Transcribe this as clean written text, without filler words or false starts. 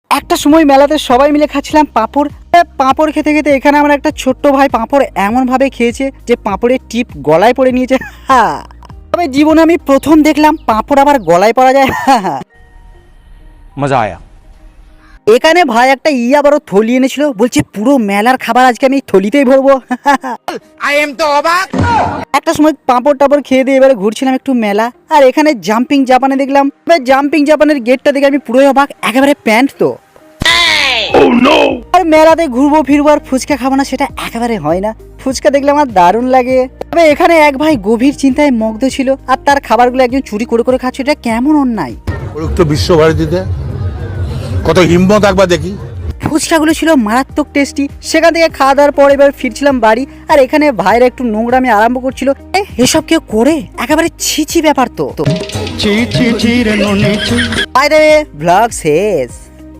একটা সময় মেলাতে সবাই মিলে খাচ্ছিলাম পাঁপড়। পাঁপড় খেতে খেতে এখানে আমার একটা ছোট্ট ভাই পাঁপড় এমনভাবে খেয়েছে যে পাঁপড়ের টিপ গলায় পড়ে নিয়েছে। হ্যাঁ, তবে জীবনে আমি প্রথম দেখলাম পাঁপড় আবার গলায় পড়া যায়। হ্যাঁ, मजा आया। এখানে ভাই একটা আবারও থলি এনেছিল, বলছে পুরো মেলার খাবার আজকে আমি থলিতেই ভরবো। একটা সময় পাঁপড় টাপড় খেয়ে দিয়ে এবারে ঘুরছিলাম একটু মেলা, আর এখানে জাম্পিং জাপানে দেখলাম। জাম্পিং জাপানের গেটটা দেখে আমি পুরোই অবাক, একেবারে প্যান্ট তো। আর মেলাতে ঘুরবো ফিরবো আর ফুচকা খাবো না সেটা একেবারে হয় না। ফুচকা দেখলে আমার দারুণ লাগে। তবে এখানে এক ভাই গভীর চিন্তায় মগ্ন ছিল, আর তার খাবারগুলো একজন চুরি করে করে খাচ্ছে, এটা কেমন অন্যায়। তো বিশ্বভারতীতে কত হিম্মত একবার দেখি। ফুচকাগুলো ছিল মারাত্মক টেস্টি। সেখান থেকে খাওয়া দাওয়ার পর এবার ফিরছিলাম বাড়ি, আর এখানে ভাইরা একটু নোংরামি আরম্ভ করছিল। এসব কেউ করে, একেবারে ছিছি ব্যাপার তো। বাই দ্য ওয়ে, ব্লগ শেষ।